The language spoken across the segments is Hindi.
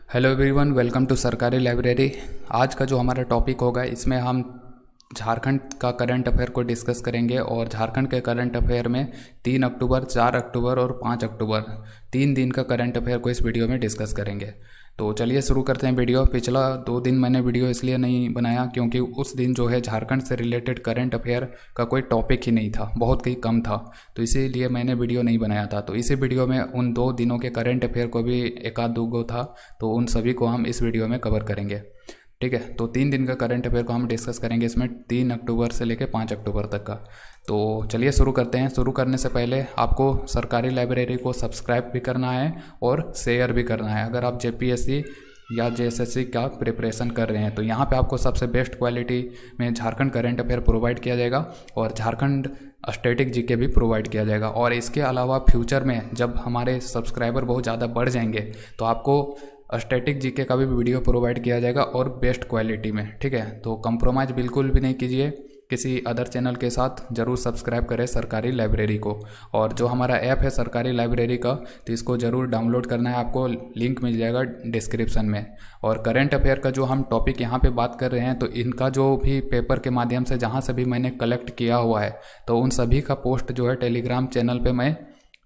हेलो एवरीवन, वेलकम टू सरकारी लाइब्रेरी। आज का जो हमारा टॉपिक होगा इसमें हम झारखंड का करंट अफेयर को डिस्कस करेंगे। और झारखंड के करंट अफेयर में 3 अक्टूबर, 4 अक्टूबर और 5 अक्टूबर 3 दिन का करंट अफेयर को इस वीडियो में डिस्कस करेंगे। तो चलिए शुरू करते हैं वीडियो। पिछला 2 दिन मैंने वीडियो इसलिए नहीं बनाया क्योंकि उस दिन जो है झारखंड से रिलेटेड करंट अफेयर का कोई टॉपिक ही नहीं था, बहुत ही कम था, तो इसीलिए मैंने वीडियो नहीं बनाया था। तो इसी वीडियो में उन 2 दिनों के करंट अफेयर को भी एक आध दो गो था, तो उन सभी को हम इस वीडियो में कवर करेंगे। ठीक है, तो 3 दिन का करंट अफेयर को हम डिस्कस करेंगे इसमें, 3 अक्टूबर से लेकर 5 अक्टूबर तक का। तो चलिए शुरू करते हैं। शुरू करने से पहले आपको सरकारी लाइब्रेरी को सब्सक्राइब भी करना है और शेयर भी करना है। अगर आप जेपीएससी या जेएसएससी का प्रिपरेशन कर रहे हैं तो यहाँ पे आपको सबसे बेस्ट क्वालिटी में झारखंड करंट अफेयर प्रोवाइड किया जाएगा और झारखंड स्टैटिक जीके भी प्रोवाइड किया जाएगा। और इसके अलावा फ्यूचर में जब हमारे सब्सक्राइबर बहुत ज़्यादा बढ़ जाएंगे तो आपको स्टैटिक जीके का भी वीडियो प्रोवाइड किया जाएगा और बेस्ट क्वालिटी में। ठीक है, तो कंप्रोमाइज़ बिल्कुल भी नहीं कीजिए किसी अदर चैनल के साथ। ज़रूर सब्सक्राइब करें सरकारी लाइब्रेरी को। और जो हमारा ऐप है सरकारी लाइब्रेरी का, तो इसको ज़रूर डाउनलोड करना है, आपको लिंक मिल जाएगा डिस्क्रिप्शन में। और करंट अफेयर का जो हम टॉपिक यहाँ पे बात कर रहे हैं, तो इनका जो भी पेपर के माध्यम से जहाँ से भी मैंने कलेक्ट किया हुआ है, तो उन सभी का पोस्ट जो है टेलीग्राम चैनल पर मैं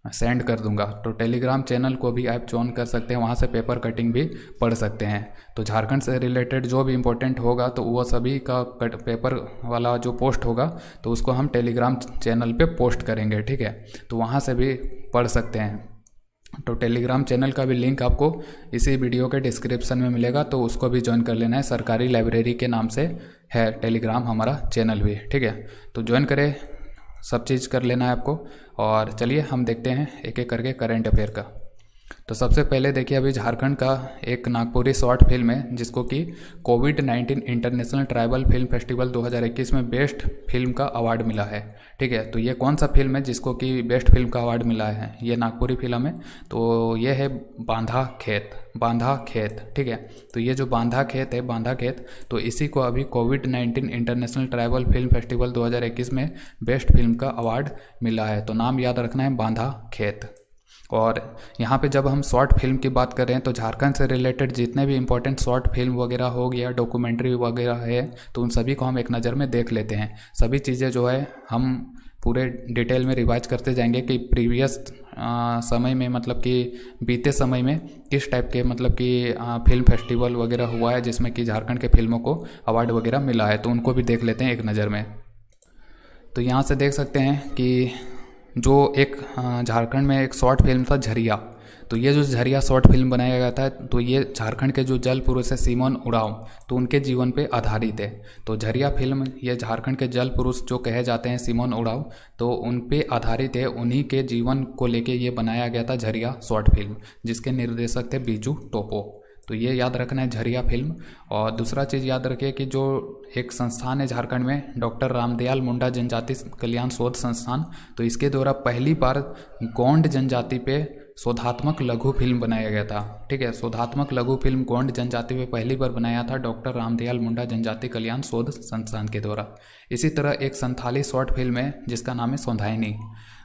सेंड कर दूंगा। तो टेलीग्राम चैनल को भी आप ज्वाइन कर सकते हैं, वहाँ से पेपर कटिंग भी पढ़ सकते हैं। तो झारखंड से रिलेटेड जो भी इम्पोर्टेंट होगा तो वो सभी का पेपर वाला जो पोस्ट होगा तो उसको हम टेलीग्राम चैनल पे पोस्ट करेंगे। ठीक है, तो वहाँ से भी पढ़ सकते हैं। तो टेलीग्राम चैनल का भी लिंक आपको इसी वीडियो के डिस्क्रिप्शन में मिलेगा, तो उसको भी ज्वाइन कर लेना है। सरकारी लाइब्रेरी के नाम से है टेलीग्राम हमारा चैनल भी। ठीक है, तो ज्वाइन करें, सब चीज़ कर लेना है आपको। और चलिए हम देखते हैं एक एक करके करंट अफेयर का। तो सबसे पहले देखिए, अभी झारखंड का एक नागपुरी शॉर्ट फिल्म है जिसको कि कोविड-19 इंटरनेशनल ट्राइबल फिल्म फेस्टिवल 2021 में बेस्ट फिल्म का अवार्ड मिला है। ठीक है, तो ये कौन सा फिल्म है जिसको कि बेस्ट फिल्म का अवार्ड मिला है? ये नागपुरी फिल्म है, तो ये है बांधा खेत। बांधा खेत, ठीक है। तो ये जो बांधा खेत है, बांधा खेत, तो इसी को अभी कोविड-19 इंटरनेशनल ट्राइबल फिल्म फेस्टिवल 2021 में बेस्ट फिल्म का अवार्ड मिला है। तो नाम याद रखना है, बांधा खेत। और यहाँ पे जब हम शॉर्ट फिल्म की बात कर रहे हैं तो झारखंड से रिलेटेड जितने भी इंपॉर्टेंट शॉर्ट फिल्म वगैरह हो गया, डॉक्यूमेंट्री वगैरह है, तो उन सभी को हम एक नज़र में देख लेते हैं। सभी चीज़ें जो है हम पूरे डिटेल में रिवाइज करते जाएंगे कि प्रीवियस समय में, मतलब कि बीते समय में किस टाइप के, मतलब कि फिल्म फेस्टिवल वगैरह हुआ है जिसमें कि झारखंड के फिल्मों को अवार्ड वगैरह मिला है, तो उनको भी देख लेते हैं एक नज़र में। तो यहाँ से देख सकते हैं कि जो एक झारखंड में एक शॉर्ट फिल्म था झरिया, तो ये जो झरिया शॉर्ट फिल्म बनाया गया था, तो ये झारखंड के जो जल पुरुष है सिमोन उरांव, तो उनके जीवन पे आधारित है। तो झरिया फिल्म ये झारखंड के जल पुरुष जो कहे जाते हैं सिमोन उरांव, तो उन पे आधारित है। उन्हीं के जीवन को लेके ये बनाया गया था झरिया शॉर्ट फिल्म, जिसके निर्देशक थे बीजू टोपो। तो ये याद रखना है, झरिया फिल्म। और दूसरा चीज़ याद रखिए कि जो एक संस्थान है झारखंड में, डॉक्टर रामदयाल मुंडा जनजाति कल्याण शोध संस्थान, तो इसके द्वारा पहली बार गोंड जनजाति पे शोधात्मक लघु फिल्म बनाया गया था। ठीक है, शोधात्मक लघु फिल्म गोंड जनजाति पे पहली बार बनाया था डॉक्टर रामदयाल मुंडा जनजाति कल्याण शोध संस्थान के द्वारा। इसी तरह एक संथाली शॉर्ट फिल्म है जिसका नाम है सौंधायनी।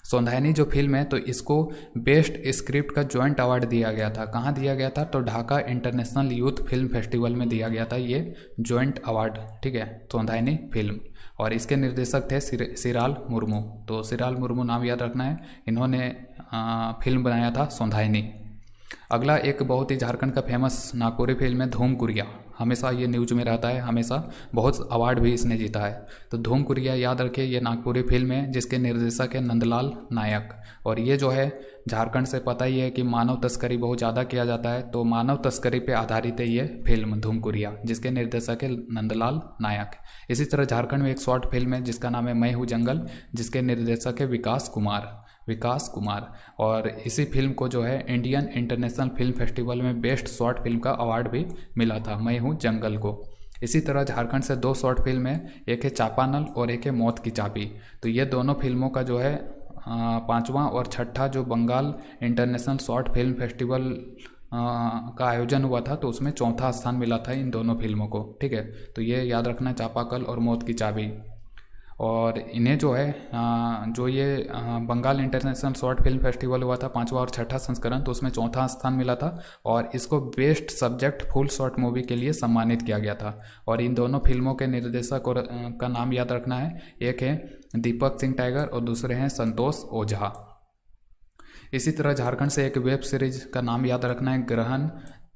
सौंधायनी जो फिल्म है, तो इसको बेस्ट स्क्रिप्ट का जॉइंट अवार्ड दिया गया था। कहाँ दिया गया था? तो Dhaka international youth film festival में दिया गया था ये जॉइंट अवार्ड। ठीक है, सौंधायनी फिल्म। और इसके निर्देशक थे सिराल मुर्मू। तो सिराल मुर्मू नाम याद रखना है, इन्होंने फिल्म बनाया था सौंधायनी। अगला एक बहुत ही झारखंड का फेमस नागपुरी फिल्म है धूम कुरिया। हमेशा ये न्यूज में रहता है, हमेशा बहुत अवार्ड भी इसने जीता है। तो धूम कुरिया याद रखिए, ये नागपुरी फिल्म है जिसके निर्देशक है नंदलाल नायक। और ये जो है झारखंड से पता ही है कि मानव तस्करी बहुत ज़्यादा किया जाता है, तो मानव तस्करी पे आधारित है ये फिल्म धूम कुरिया, जिसके निर्देशक है नंदलाल नायक। इसी तरह झारखंड में एक शॉर्ट फिल्म है जिसका नाम है मैं हूँ जंगल, जिसके निर्देशक है विकास कुमार। और इसी फिल्म को जो है इंडियन इंटरनेशनल फिल्म फेस्टिवल में बेस्ट शॉर्ट फिल्म का अवार्ड भी मिला था, मैं हूँ जंगल को। इसी तरह झारखंड से 2 शॉर्ट फिल्म है, एक है चापानल और एक है मौत की चाबी। तो ये दोनों फिल्मों का जो है 5वां और 6ठा जो Bengal International Short Film Festival का आयोजन हुआ था, तो उसमें 4था स्थान मिला था इन दोनों फिल्मों को। ठीक है, तो ये याद रखना, चापाकल और मौत की चाबी। और इन्हें जो है जो ये Bengal International Short Film Festival हुआ था 5वां और 6ठा संस्करण, तो उसमें 4था स्थान मिला था और इसको best subject full short movie के लिए सम्मानित किया गया था। और इन दोनों फिल्मों के निर्देशक और का नाम याद रखना है, एक है दीपक सिंह टाइगर और दूसरे हैं संतोष ओझा। इसी तरह झारखंड से एक वेब सीरीज का नाम याद रखना है, ग्रहण।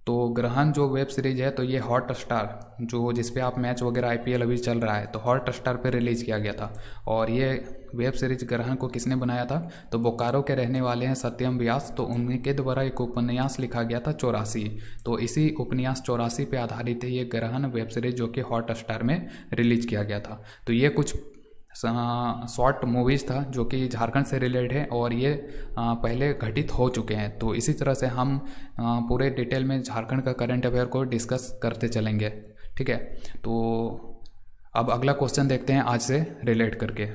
तो ग्रहण जो वेब सीरीज है तो ये हॉट स्टार जो जिसपे आप मैच वगैरह आईपीएल अभी चल रहा है तो हॉट स्टार पे रिलीज किया गया था। और ये वेब सीरीज ग्रहण को किसने बनाया था, तो बोकारो के रहने वाले हैं सत्यम व्यास, तो उनके द्वारा एक उपन्यास लिखा गया था 84। तो इसी उपन्यास 84 पे आधारित है ये ग्रहण वेब सीरीज जो कि हॉट स्टार में रिलीज किया गया था। तो ये कुछ शॉर्ट मूवीज़ था जो कि झारखंड से रिलेटेड है और ये पहले घटित हो चुके हैं। तो इसी तरह से हम पूरे डिटेल में झारखंड का करंट अफेयर को डिस्कस करते चलेंगे, ठीक है। तो अब अगला क्वेश्चन देखते हैं आज से रिलेट करके।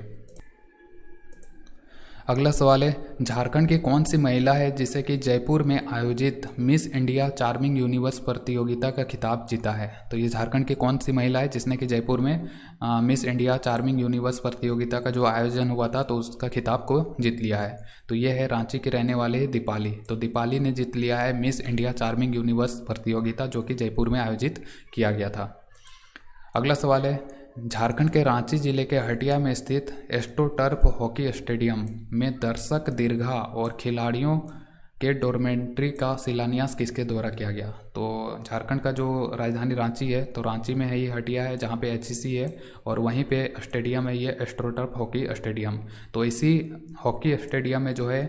अगला सवाल है, झारखंड की कौन सी महिला है जिसे कि जयपुर में आयोजित मिस इंडिया चार्मिंग यूनिवर्स प्रतियोगिता का खिताब जीता है। तो ये झारखंड की कौन सी महिला है जिसने कि जयपुर में मिस इंडिया चार्मिंग यूनिवर्स प्रतियोगिता का जो आयोजन हुआ था तो उसका खिताब को जीत लिया है। तो ये है रांची के रहने वाले दीपाली। तो दीपाली ने जीत लिया है मिस इंडिया चार्मिंग यूनिवर्स प्रतियोगिता जो कि जयपुर में आयोजित किया गया था। अगला सवाल है, झारखंड के रांची जिले के हटिया में स्थित एस्ट्रोटर्फ हॉकी स्टेडियम में दर्शक दीर्घा और खिलाड़ियों के डॉर्मेंट्री का शिलान्यास किसके द्वारा किया गया। तो झारखंड का जो राजधानी रांची है तो रांची में है ये हटिया है जहाँ पे एचईसी है और वहीं पे स्टेडियम है ये एस्ट्रोटर्फ हॉकी स्टेडियम। तो इसी हॉकी स्टेडियम में जो है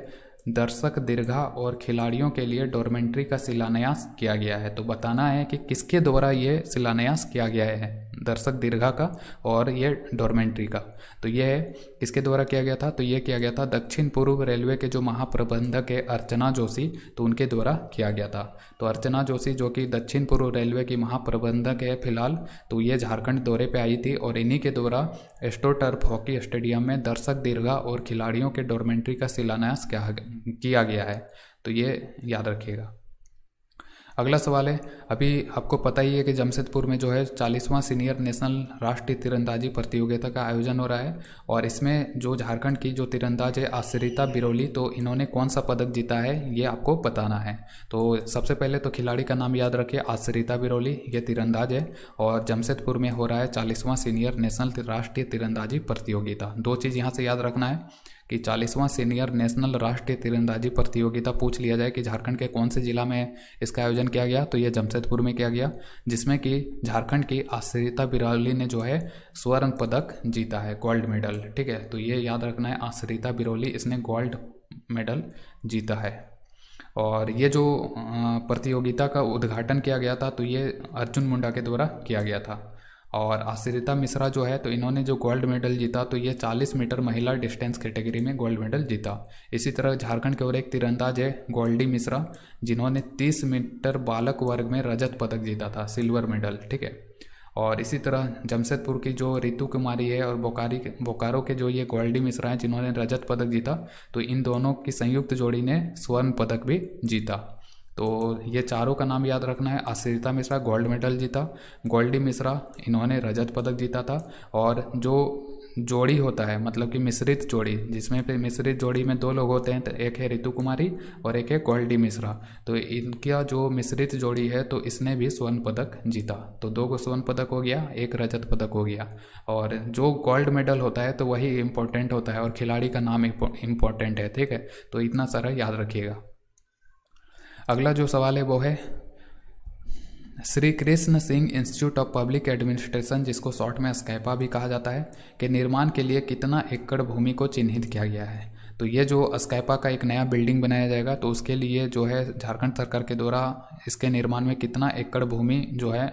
दर्शक दीर्घा और खिलाड़ियों के लिए डॉर्मेंट्री का शिलान्यास किया गया है। तो बताना है कि किसके द्वारा ये शिलान्यास किया गया है, दर्शक दीर्घा का और ये डॉर्मेंट्री का। तो ये है किसके द्वारा किया गया था, तो ये किया गया था दक्षिण पूर्व रेलवे के जो महाप्रबंधक है अर्चना जोशी, तो उनके द्वारा किया गया था। तो अर्चना जोशी जो कि दक्षिण पूर्व रेलवे की महाप्रबंधक है फिलहाल, तो ये झारखंड दौरे पे आई थी और इन्हीं के द्वारा एस्ट्रोटर्फ हॉकी स्टेडियम में दर्शक दीर्घा और खिलाड़ियों के डॉर्मेंट्री का शिलान्यास किया गया है। तो ये याद रखिएगा। अगला सवाल है, अभी आपको पता ही है कि जमशेदपुर में जो है 40वां सीनियर नेशनल राष्ट्रीय तीरंदाजी प्रतियोगिता का आयोजन हो रहा है और इसमें जो झारखंड की जो तीरंदाज है आश्रिता बिरोली, तो इन्होंने कौन सा पदक जीता है ये आपको बताना है। तो सबसे पहले तो खिलाड़ी का नाम याद रखिए, आश्रिता बिरोली, ये तीरंदाज है और जमशेदपुर में हो रहा है 40वां सीनियर नेशनल राष्ट्रीय तीरंदाजी प्रतियोगिता। दो चीज़ यहाँ से याद रखना है कि 40वां सीनियर नेशनल राष्ट्रीय तीरंदाजी प्रतियोगिता पूछ लिया जाए कि झारखंड के कौन से जिला में इसका आयोजन किया गया, तो ये जमशेदपुर में किया गया, जिसमें कि झारखंड की आश्रिता बिरोली ने जो है स्वर्ण पदक जीता है, गोल्ड मेडल, ठीक है। तो ये याद रखना है, आश्रिता बिरोली, इसने गोल्ड मेडल जीता है। और ये जो प्रतियोगिता का उद्घाटन किया गया था तो ये अर्जुन मुंडा के द्वारा किया गया था। और आश्रिता मिश्रा जो है तो इन्होंने जो गोल्ड मेडल जीता तो ये 40 मीटर महिला डिस्टेंस कैटेगरी में गोल्ड मेडल जीता। इसी तरह झारखंड के और एक तीरंदाज है गोल्डी मिश्रा, जिन्होंने 30 मीटर बालक वर्ग में रजत पदक जीता था, सिल्वर मेडल, ठीक है। और इसी तरह जमशेदपुर की जो रितु कुमारी है और बोकारो के जो ये गोल्डी मिश्रा हैं जिन्होंने रजत पदक जीता, तो इन दोनों की संयुक्त जोड़ी ने स्वर्ण पदक भी जीता। तो ये चारों का नाम याद रखना है, आश्रिता मिश्रा गोल्ड मेडल जीता, गोल्डी मिश्रा इन्होंने रजत पदक जीता था, और जो जोड़ी होता है मतलब कि मिश्रित जोड़ी, जिसमें पे मिश्रित जोड़ी में दो लोग होते हैं, तो एक है रितु कुमारी और एक है गोल्डी मिश्रा, तो इनका जो मिश्रित जोड़ी है तो इसने भी स्वर्ण पदक जीता। तो 2 को स्वर्ण पदक हो गया, 1 रजत पदक हो गया। और जो गोल्ड मेडल होता है तो वही इम्पोर्टेंट होता है और खिलाड़ी का नाम इम्पोर्टेंट है, ठीक है। तो इतना सारा याद रखिएगा। अगला जो सवाल है वो है Shri Krishna Singh institute of public administration, जिसको शॉर्ट में स्कैपा भी कहा जाता है, के निर्माण के लिए कितना एकड़ भूमि को चिन्हित किया गया है। तो ये जो स्कैपा का एक नया बिल्डिंग बनाया जाएगा तो उसके लिए जो है झारखंड सरकार के द्वारा इसके निर्माण में कितना एकड़ भूमि जो है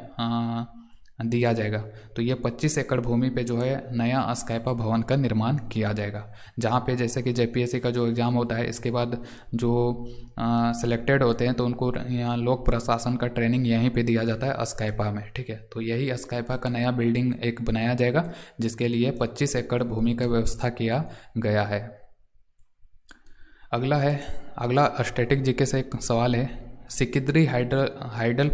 दिया जाएगा। तो ये 25 एकड़ भूमि पे जो है नया स्कैपा भवन का निर्माण किया जाएगा, जहाँ पे जैसे कि जेपीएससी का जो एग्ज़ाम होता है इसके बाद जो सिलेक्टेड होते हैं तो उनको यहाँ लोक प्रशासन का ट्रेनिंग यहीं पे दिया जाता है स्कैपा में, ठीक है। तो यही स्कैपा का नया बिल्डिंग एक बनाया जाएगा जिसके लिए 25 एकड़ भूमि का व्यवस्था किया गया है। अगला स्टैटिक जीके से एक सवाल है, सिकिद्री हाइडल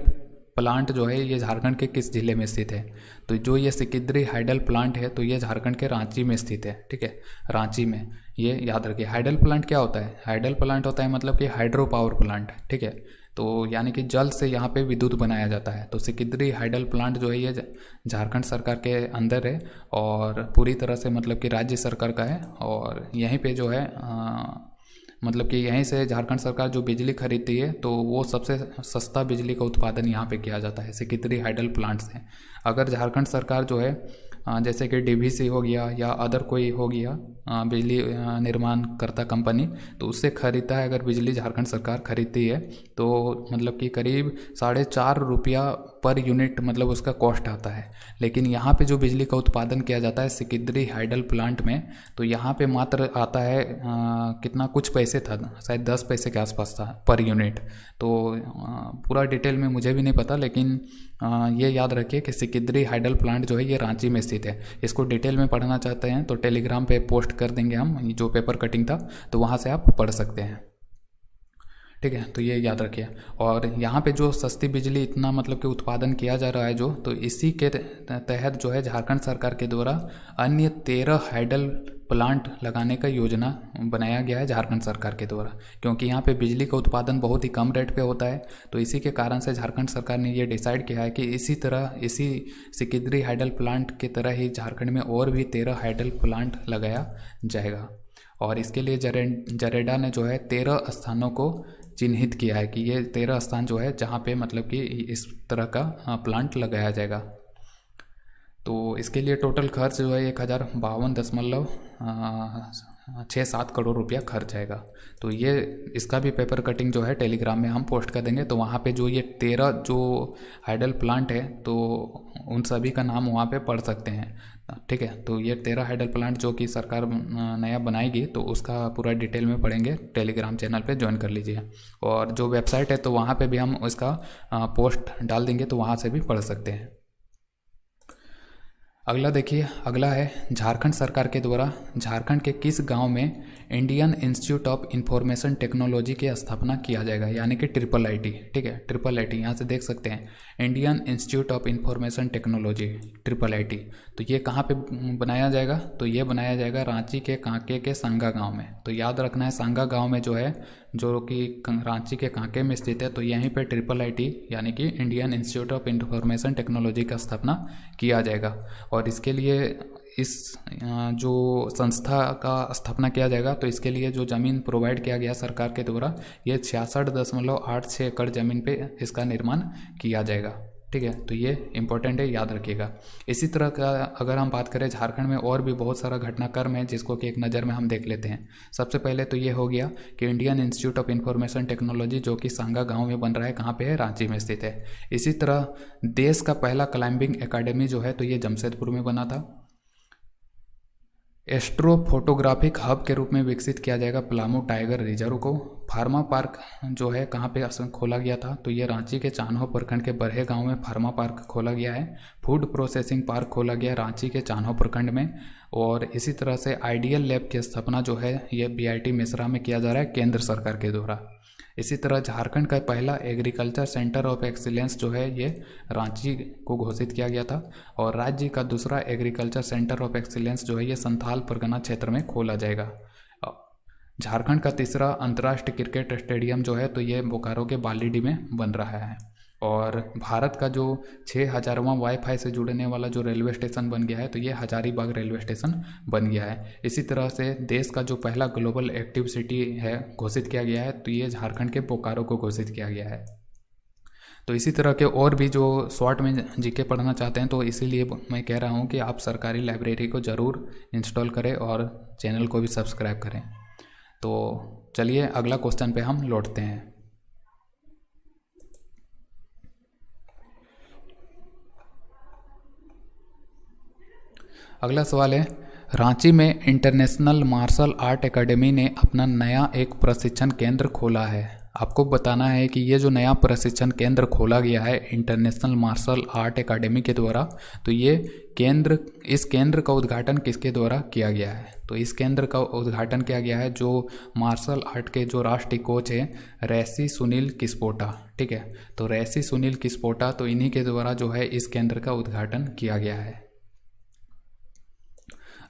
प्लांट जो है ये झारखंड के किस ज़िले में स्थित है। तो जो ये सिकिद्री हाइडल प्लांट है तो ये झारखंड के रांची में स्थित है। ठीक है, रांची में, ये याद रखिए। हाइडल प्लांट क्या होता है? हाइडल प्लांट होता है मतलब कि हाइड्रो पावर प्लांट। ठीक है, तो यानी कि जल से यहाँ पे विद्युत बनाया जाता है। तो सिकिद्री हाइडल प्लांट जो है ये झारखंड सरकार के अंदर है और पूरी तरह से मतलब कि राज्य सरकार का है। और यहीं पे जो है मतलब कि यहीं से झारखंड सरकार जो बिजली खरीदती है तो वो सबसे सस्ता बिजली का उत्पादन यहाँ पे किया जाता है सिकिद्री हाइडल प्लांट से। अगर झारखंड सरकार जो है जैसे कि डीवीसी हो गया या अदर कोई हो गया बिजली निर्माण करता कंपनी, तो उससे खरीदता है अगर बिजली झारखंड सरकार खरीदती है तो मतलब कि करीब 4.5 रुपया पर यूनिट मतलब उसका कॉस्ट आता है। लेकिन यहाँ पे जो बिजली का उत्पादन किया जाता है सिकिद्री हाइडल प्लांट में, तो यहाँ पे मात्र आता है कितना, कुछ पैसे था, शायद 10 पैसे के आसपास था पर यूनिट। तो पूरा डिटेल में मुझे भी नहीं पता, लेकिन ये याद रखिए कि सिकिद्री हाइडल प्लांट जो है ये रांची में स्थित है। इसको डिटेल में पढ़ना चाहते हैं तो टेलीग्राम पे पोस्ट कर देंगे हम, जो पेपर कटिंग था तो वहाँ से आप पढ़ सकते हैं। ठीक है, तो ये याद रखिए। और यहाँ पे जो सस्ती बिजली इतना मतलब कि उत्पादन किया जा रहा है जो, तो इसी के तहत जो है झारखंड सरकार के द्वारा अन्य 13 हाइडल प्लांट लगाने का योजना बनाया गया है झारखंड सरकार के द्वारा। क्योंकि यहाँ पे बिजली का उत्पादन बहुत ही कम रेट पे होता है, तो इसी के कारण से झारखंड सरकार ने ये डिसाइड किया है कि इसी तरह इसी सिकिद्री हाइडल प्लांट की तरह ही झारखंड में और भी 13 हाइडल प्लांट लगाया जाएगा। और इसके लिए जरेडा ने जो है 13 स्थानों को चिन्हित किया है कि ये 13 स्थान जो है जहाँ पे मतलब कि इस तरह का प्लांट लगाया जाएगा। तो इसके लिए टोटल खर्च जो है 1052.67 करोड़ रुपया खर्च आएगा। तो ये इसका भी पेपर कटिंग जो है टेलीग्राम में हम पोस्ट कर देंगे। तो वहाँ पे जो ये 13 जो हाइडल प्लांट है तो उन सभी का नाम वहाँ पे पढ़ सकते हैं। ठीक है, तो ये 13 हाइडल प्लांट जो कि सरकार नया बनाएगी तो उसका पूरा डिटेल में पढ़ेंगे। टेलीग्राम चैनल पे ज्वाइन कर लीजिए। और जो वेबसाइट है तो वहाँ पे भी हम उसका पोस्ट डाल देंगे, तो वहाँ से भी पढ़ सकते हैं। अगला देखिए, अगला है झारखंड सरकार के द्वारा झारखंड के किस गांव में Indian institute of information technology की स्थापना किया जाएगा, यानी कि IIIT। ठीक है, IIIT यहाँ से देख सकते हैं, Indian institute of information technology IIIT। तो ये कहाँ पे बनाया जाएगा? तो ये बनाया जाएगा रांची के कांके के सांगा गाँव में। तो याद रखना है, सांगा गाँव में जो है, जो कि रांची के कांके में स्थित है, तो यहीं पे IIIT यानी कि Indian institute of information technology का स्थापना किया जाएगा। और इसके लिए इस जो संस्था का स्थापना किया जाएगा तो इसके लिए जो ज़मीन प्रोवाइड किया गया सरकार के द्वारा, ये 66.86 एकड़ ज़मीन पे इसका निर्माण किया जाएगा। ठीक है, तो ये इम्पोर्टेंट है, याद रखिएगा। इसी तरह का अगर हम बात करें, झारखंड में और भी बहुत सारा घटनाक्रम है जिसको कि एक नज़र में हम देख लेते हैं। सबसे पहले तो ये हो गया कि Indian institute of information technology जो कि सांगा गांव में बन रहा है, कहाँ पे है? रांची में स्थित है। इसी तरह देश का पहला क्लाइंबिंग एकेडमी जो है तो ये जमशेदपुर में बना था। एस्ट्रोफोटोग्राफिक हब के रूप में विकसित किया जाएगा पलामू टाइगर रिजर्व को। फार्मा पार्क जो है कहाँ पे खोला गया था? तो ये रांची के चान्हो प्रखंड के बरहे गांव में फार्मा पार्क खोला गया है। फूड प्रोसेसिंग पार्क खोला गया रांची के चान्हो प्रखंड में। और इसी तरह से आइडियल लैब की स्थापना जो है ये BIT मेसरा में किया जा रहा है केंद्र सरकार के द्वारा। इसी तरह झारखंड का पहला एग्रीकल्चर सेंटर ऑफ एक्सीलेंस जो है ये रांची को घोषित किया गया था। और राज्य का दूसरा एग्रीकल्चर सेंटर ऑफ एक्सीलेंस जो है ये संथाल परगना क्षेत्र में खोला जाएगा। झारखंड का तीसरा अंतर्राष्ट्रीय क्रिकेट स्टेडियम जो है तो ये बोकारो के बालीडीह में बन रहा है। और भारत का जो 6000वां वाईफाई से जुड़ने वाला जो रेलवे स्टेशन बन गया है तो ये हजारीबाग रेलवे स्टेशन बन गया है। इसी तरह से देश का जो पहला ग्लोबल एक्टिव सिटी है घोषित किया गया है तो ये झारखंड के बोकारो को घोषित किया गया है। तो इसी तरह के और भी जो शॉर्ट में जीके पढ़ना चाहते हैं तो इसीलिए मैं कह रहा हूँ कि आप सरकारी लाइब्रेरी को ज़रूर इंस्टॉल करें और चैनल को भी सब्सक्राइब करें। तो चलिए अगला क्वेश्चन पे हम लौटते हैं। अगला सवाल है, रांची में इंटरनेशनल मार्शल आर्ट एकेडमी ने अपना नया एक प्रशिक्षण केंद्र खोला है। आपको बताना है कि ये जो नया प्रशिक्षण केंद्र खोला गया है इंटरनेशनल मार्शल आर्ट एकेडमी के द्वारा, तो इस केंद्र का उद्घाटन किसके द्वारा किया गया है? तो इस केंद्र का उद्घाटन किया गया है जो मार्शल आर्ट के जो राष्ट्रीय कोच हैं रैसी सुनील किस्पोटा। ठीक है, तो रैसी सुनील किस्पोटा, तो इन्हीं के द्वारा जो है इस केंद्र का उद्घाटन किया गया है।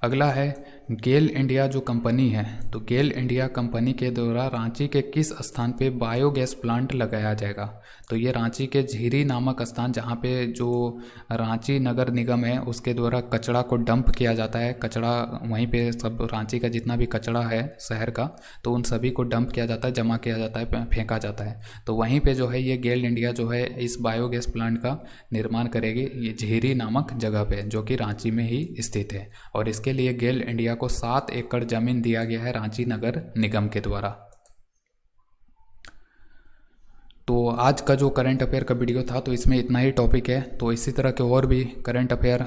अगला है गेल इंडिया जो कंपनी है, तो गेल इंडिया कंपनी के द्वारा रांची के किस स्थान पे बायोगैस प्लांट लगाया जाएगा? तो ये रांची के झीरी नामक स्थान, जहाँ पे जो रांची नगर निगम है उसके द्वारा कचरा को डंप किया जाता है, कचरा वहीं पे सब रांची का जितना भी कचरा है शहर का, तो उन सभी को डंप किया जाता है, जमा किया जाता है, फेंका जाता है। तो वहीं पर जो है ये गेल इंडिया जो है इस बायोगैस प्लांट का निर्माण करेगी, ये झीरी नामक जगह पर जो कि रांची में ही स्थित है। और इसके लिए गेल इंडिया को 7 एकड़ जमीन दिया गया है रांची नगर निगम के द्वारा। तो आज का जो करंट अफेयर का वीडियो था तो इसमें इतना ही टॉपिक है। तो इसी तरह के और भी करंट अफेयर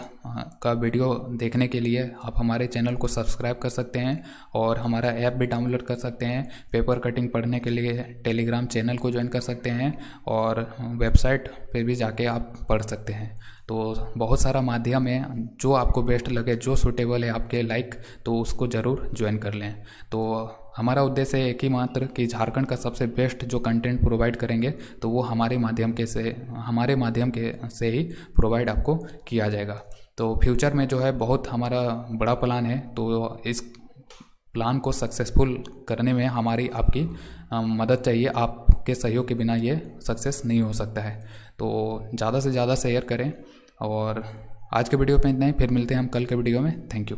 का वीडियो देखने के लिए आप हमारे चैनल को सब्सक्राइब कर सकते हैं और हमारा ऐप भी डाउनलोड कर सकते हैं। पेपर कटिंग पढ़ने के लिए टेलीग्राम चैनल को ज्वाइन कर सकते हैं और वेबसाइट पे भी जाके आप पढ़ सकते हैं। तो बहुत सारा माध्यम है, जो आपको बेस्ट लगे, जो सूटेबल है आपके लाइक, तो उसको ज़रूर ज्वाइन कर लें। तो हमारा उद्देश्य है एक ही मात्र कि झारखंड का सबसे बेस्ट जो कंटेंट प्रोवाइड करेंगे तो वो हमारे माध्यम से ही प्रोवाइड आपको किया जाएगा। तो फ्यूचर में जो है बहुत हमारा बड़ा प्लान है, तो इस प्लान को सक्सेसफुल करने में हमारी आपकी मदद चाहिए। आपके सहयोग के बिना ये सक्सेस नहीं हो सकता है। तो ज़्यादा से ज़्यादा शेयर करें। और आज के वीडियो में इतना ही, फिर मिलते हैं हम कल के वीडियो में। Thank you.